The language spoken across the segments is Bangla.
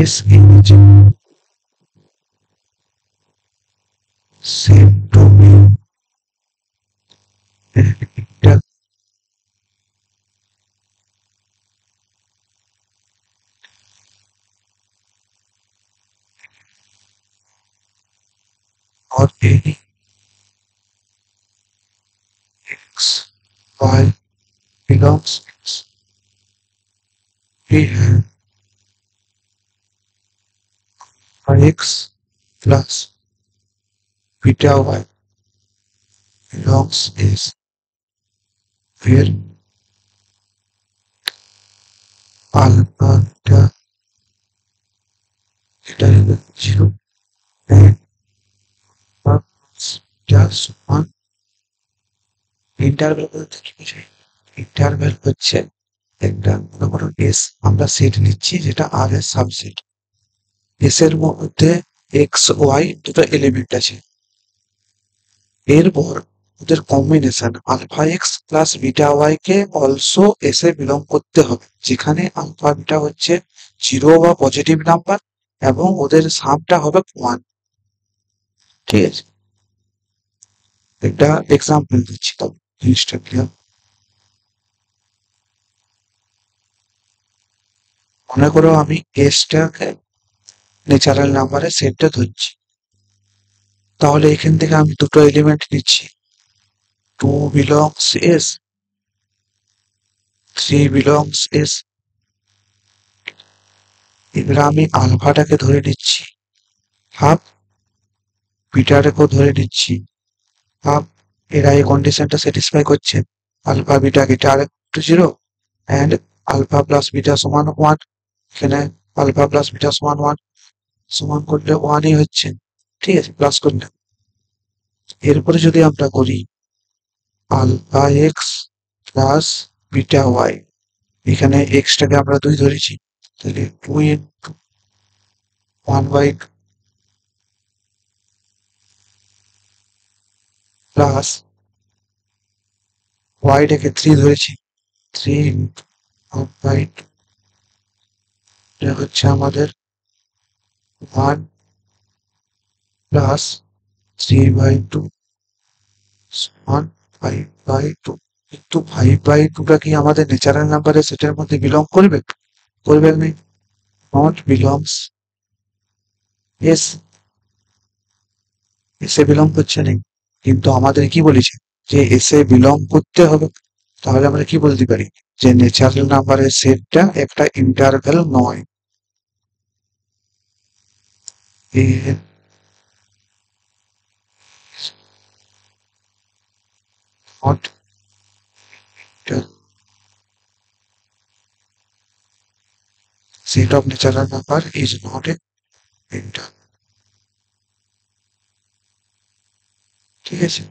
এস ইজ সেট ডোমেইন এটা or any x y belongs we have x plus beta y belongs is where alpha beta is 0 and just one interval বলতে কি বোঝায়? ইন্টারভ্যাল হচ্ছে একটা মনে করো এস আমরা সেট নিচ্ছি যেটা আর এর সাবসেট। এস এর মধ্যে এক্স ওয়াই দুটো এলিমেন্ট আছে, এরপর ওদের combination alpha x plus beta y কে অলসো এস এ বিলং করতে হবে, যেখানে আলফা বিটা হচ্ছে জিরো বা পজিটিভ নাম্বার এবং ওদের সামটা হবে ওয়ান। ঠিক আছে, একটা এক্সাম্পল দিচ্ছি তবে জিনিসটা ক্লিয়ার। মনে করো আমি এসটাকে ন্যাচারাল নাম্বারের সেটটা ধরছি, তাহলে এখান থেকে আমি দুটো এলিমেন্ট নিচ্ছি, 2 belongs S, 3 belongs S। এবার আমি আলফাটাকে ধরে নিচ্ছি হাফ, বিটাটাকেও ধরে নিচ্ছি হাফ। এরা এই কন্ডিশনটা স্যাটিসফাই করছে, আলফা বিটা গেটে আর একটু zero and alpha plus beta সমান ওয়ান। এখানে আলফা প্লাস বিটা সমান ওয়ান, সমান করলে ওয়ানই হচ্ছে। ঠিক আছে, প্লাস করলে এরপরে যদি আমরা করি alpha x plus beta y, এখানে এক্সটাকে আমরা 2 ধরেছি, তাহলে 2 ইন্টু 1/2 প্লাস ওয়াইটাকে 3 ধরেছি, 3 ইন্টু 1/2 এটা হচ্ছে আমাদের 1 প্লাস 3/2 সমান 5/2। কিন্তু 5/2টা কি আমাদের ন্যাচারাল নাম্বারের সেটের মধ্যে বিলং করবে? করবে না, নট বিলংস। এস এসে বিলং করছে না, কিন্তু আমাদের কি বলেছে যে এসে বিলং করতে হবে। তাহলে আমরা কি বলতে পারি যে ন্যাচারাল নাম্বারের সেটটা একটা ইন্টারভ্যাল নয়। Not set of natural number is not a inter। ঠিক আছে,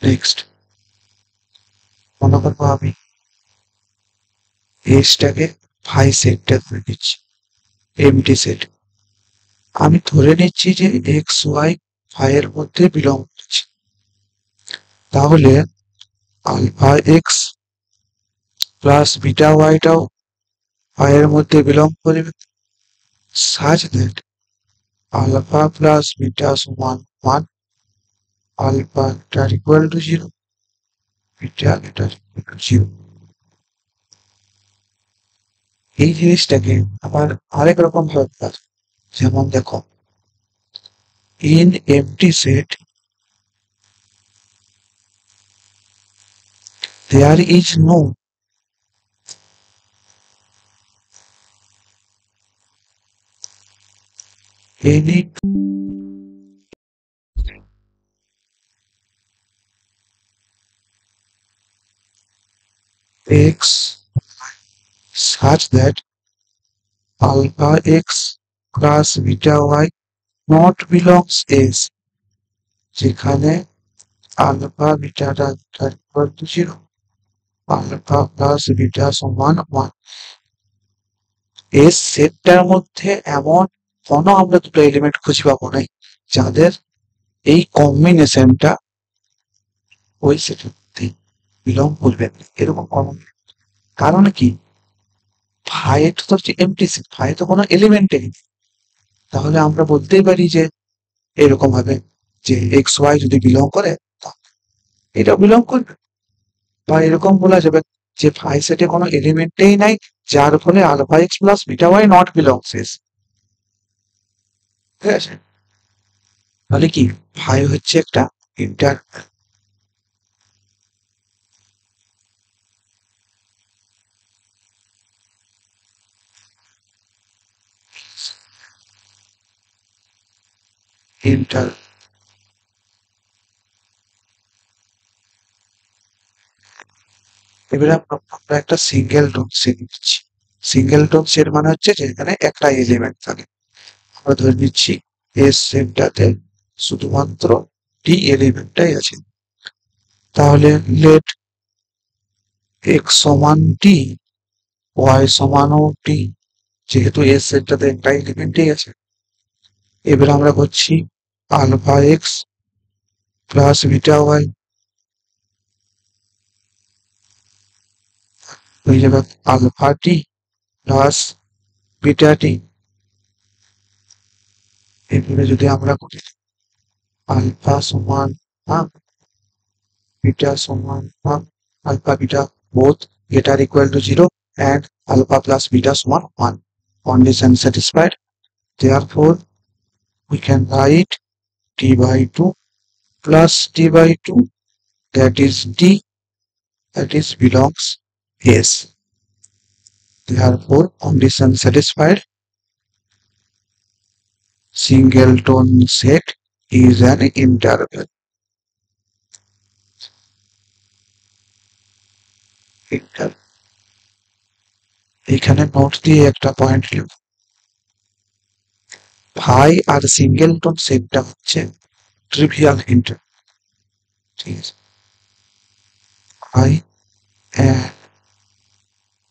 নেক্সট মনে করবো আমি এসটাকে ফাই সেটটা ধরে নিচ্ছি, এমটি সেট। আমি ধরে নিচ্ছি যে এক্স ওয়াই ফাই এর মধ্যে বিলং করছে, তাহলে আলফা এক্স প্লাস বিটা ওয়াইটাও ফাই এর মধ্যে বিলং করবে, such that alpha plus beta সমান 1, alpha greater equal to 0, beta greater equal to 0। এই জিনিসটাকে আবার আরেক রকম ভাবে কাজ, যেমন দেখো in empty set there is no any x such that alpha x plus beta y not belongs S, যেখানে আলফা বিটাটা equal to 0, alpha plus beta সমান 1। এস সেটটার মধ্যে এমন কোনো আমরা দুটো এলিমেন্ট খুঁজে পাবো না যাদের এই কম্বিনেশনটা ওই সেটের মধ্যে বিলং করবে না, এরকম কোনো। কারণ কি, ফাই তো হচ্ছে এমটি সেট, ফাই তো কোনো এলিমেন্টই নেই। তাহলে আমরা বলতেই পারি যে এরকম ভাবে যে এক্স ওয়াই যদি বিলং করে এটা বিলং করবে, বা এরকম বলা যাবে যে ফাই সেটে কোনো এলিমেন্টই নাই, যার ফলে alpha x plus beta Y not belongs. ঠিক আছে, তাহলে কি ফাই হচ্ছে একটা ইন্টার ইন্টার এবারে আমরা একটা সিঙ্গেল ডোম সেট নিচ্ছি। সিঙ্গেল ডোম সেট মানে হচ্ছে যেখানে একটা এলিমেন্ট থাকে। আমরা ধরে নিচ্ছি এস সেটটাতে শুধুমাত্র টি এলিমেন্টটাই আছে। তাহলে লেট এক্স সমান টি, ওয়াই সমানও টি, যেহেতু এস সেটটাতে একটা এলিমেন্টই আছে। এবার আমরা করছি alpha x plus beta y, হয়ে যাবে alpha t plus beta t. এরপরে যদি আমরা করি আলফা সমান হাফ, বিটা সমান half, alpha beta both greater equal to 0 and alpha plus beta সমান 1. Condition satisfied. Therefore, we can write t by 2 plus t by 2, that is d, that is belongs S. Therefore, condition satisfied. Singleton set is an interval. এখানে নোট দিয়ে একটা পয়েন্ট লিখব, ফাই আর সিঙ্গেলটন সেটটা হচ্ছে ট্রিভিয়াল ইন্টারভ্যাল। ঠিক আছে, ফাই and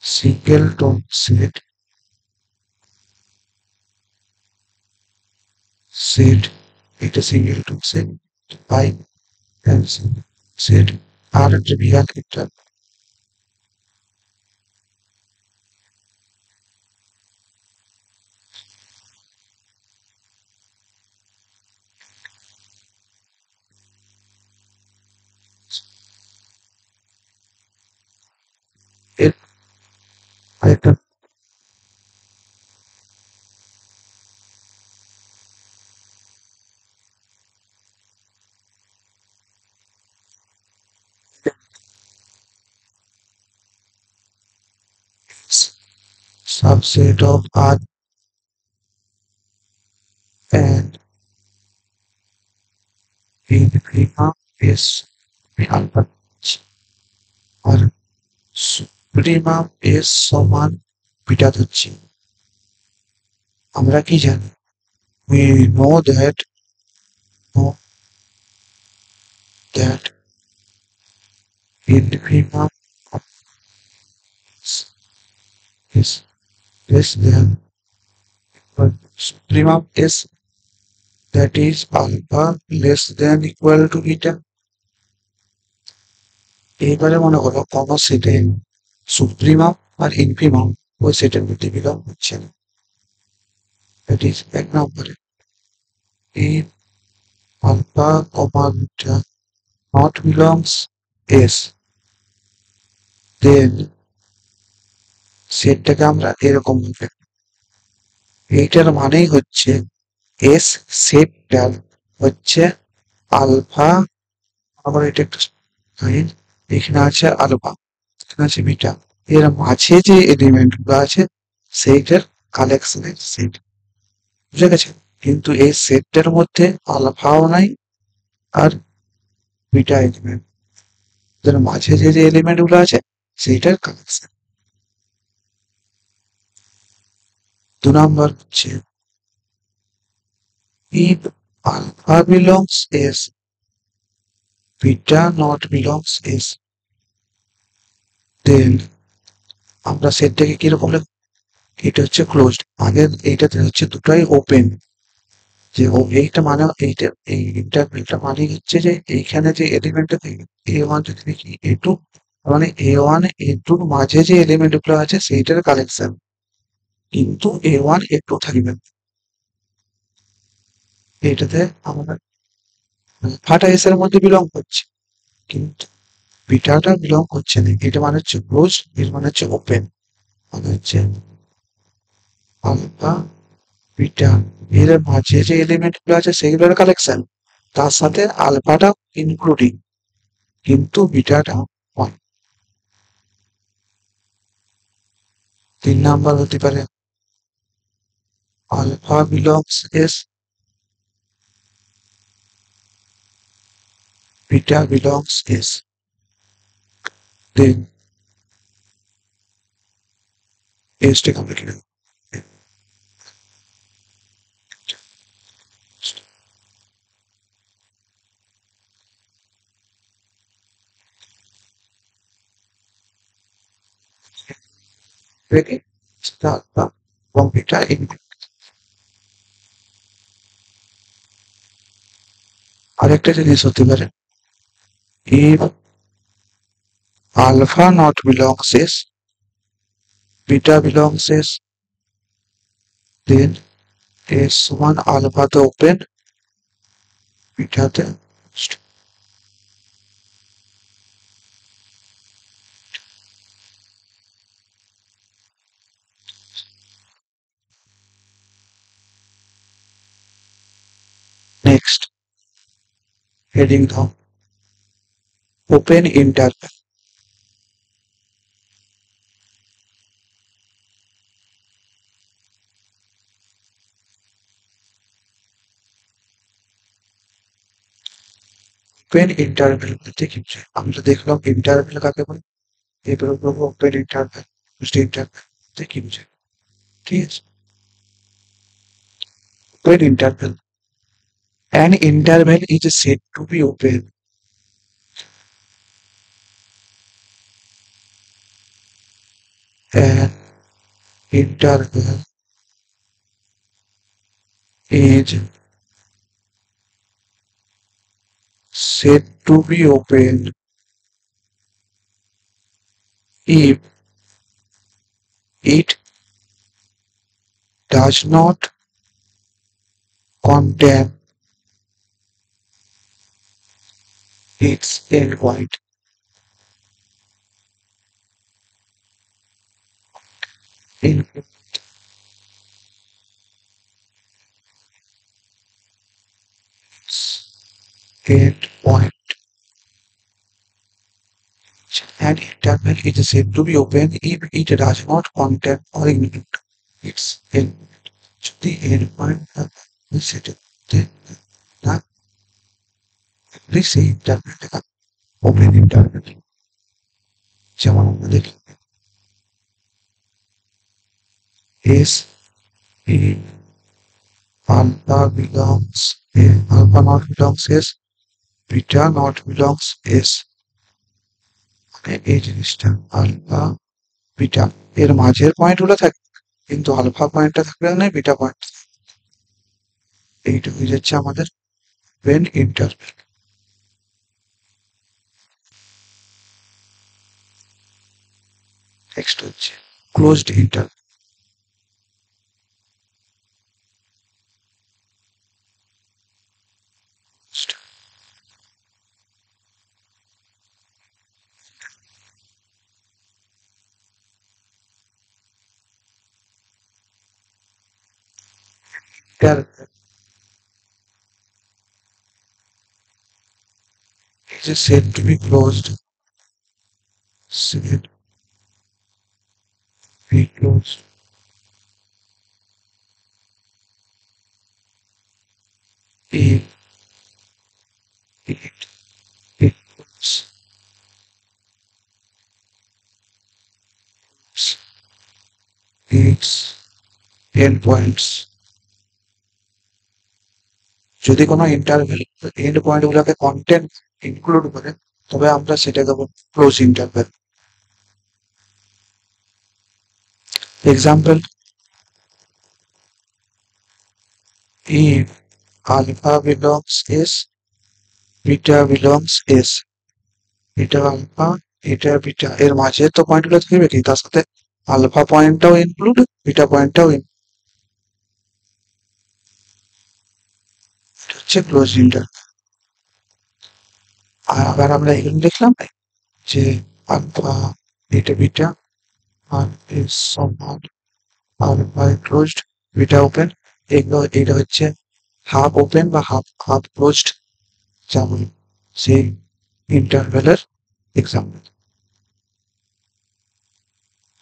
singleton set এটা singleton set phi and set আর ট্রিভিয়াল ইন্টারভ্যাল। এর আরেকটা subset of R and infima is alpha আর সুপ্রিমা এস সমান বিটা ধরছি। আমরা কি জানি, we know that infima is less than suprema is, that is alpha less than equal to beta. এইবারে মনে করো কোন সেটে সুপ্রিমাম আর ইনফিমাম ওই সেটের মধ্যে বিলং হচ্ছে না, দ্যাট ইজ এক নম্বরে if alpha comma beta not belongs S, then সেটটাকে আমরা এরকম ভাবে, এইটার মানেই হচ্ছে এস সেটটার হচ্ছে আলফা, আবার এটা একটু সাইন, এখানে আছে আলফা, এখানে আছে বিটা, এর মাঝে যে এলিমেন্ট গুলো আছে সেইটার কালেকশনের সেট, বুঝে গেছে? কিন্তু এই সেটটার মধ্যে আলফাও নাই আর বিটা এলিমেন্ট, যার মাঝে যে যে এলিমেন্ট গুলো আছে সেইটার কালেকশন। 2 নম্বর হচ্ছে if alpha belongs S, beta not belongs S, then আমরা সেটটাকে কিরকম লিখব, এটা হচ্ছে ক্লোজড, আগের এইটাতে হচ্ছে দুটাই ওপেন, যে এইটা মানে এইটা এই ইন্টারভেলটা মানে হচ্ছে যে এইখানে যে এলিমেন্টটা থাকে A1 যদি দেখি A2, মানে A1 A2 মাঝে যে এলিমেন্ট গুলো আছে সেইটার কালেকশন, কিন্তু A1 A2 থাকবে। এটাতে আমাদের আলফাটা এস এর মধ্যে বিলং করছে, কিন্তু বিটাটা বিলং করছে না। এটা মানে হচ্ছে ক্লোজ, এর মানে হচ্ছে ওপেন, মানে হচ্ছে আলফা বিটা এর মাঝে যে এলিমেন্ট গুলো আছে সেগুলোর কালেকশন, তার সাথে আলফাটা ইনক্লুডিং, কিন্তু বিটাটা হয়। 3 নাম্বার হতে পারে alpha belongs S, beta belongs S. Then এসটাকে আমরা কিনে রেখে আলফা এবং বিটা ইনক্লুড। আরেকটা জিনিস হতে পারে, if alpha not belongs S, beta belongs S, then S1 alpha তে open, beta তে closed. Next, heading down, open interval. Open interval বলতে কি বোঝায়? আমরা দেখলাম ইন্টারভেল কাকে বলে, এবার বলবো ওপেন ইন্টারভেল, ক্লোজড ইন্টারভেল বলতে কি বোঝায়। ঠিক আছে, open interval, an interval is said to be open, an interval is said to be open if it does not contain its endpoint. In its endpoint, an interval is said to be open if it does not contain or include its endpoint. যদি endpoint থাকে সেটা না থাকলে সেই ইন্টারভেলটাকে ওপেন ইন্টারভেল। যেমন আমরা দেখি S A alpha belongs A, alpha not belongs S, beta not belongs S, মানে এই জিনিসটা আলফা বিটা এর মাঝের পয়েন্ট গুলো থাকে, কিন্তু আলফা পয়েন্টটা থাকবে না, বিটা পয়েন্ট। এইটা হয়ে যাচ্ছে আমাদের ওপেন ইন্টারভেল। নেক্সট হচ্ছে closed interval. Interval is said to be closed, said to be closed if it includes its endpoints. যদি কোনো ইন্টারভেল এন্ড পয়েন্ট গুলোকে কন্টেন্ট ইনক্লুড করে, তবে আমরা সেটাকে বলবো close interval. Example, if alpha belongs S, beta belongs S, এটা আলফা এটা বিটা এর মাঝে তো পয়েন্ট গুলো থাকবে কি, তার সাথে আলফা পয়েন্টটাও ইনক্লুড, বিটা পয়েন্টটাও হচ্ছে ক্লোজ ইন্টারভ্যাল। আর আবার আমরা এখানে দেখলাম যে আলফা এটা বিটা আর এর সমান আলফা ক্লোজড বিটা ওপেন, এগুলো এটা হচ্ছে হাফ ওপেন বা হাফ হাফ ক্লোজড, যেমন সেই ইন্টারভ্যালের example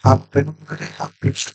half open half closed.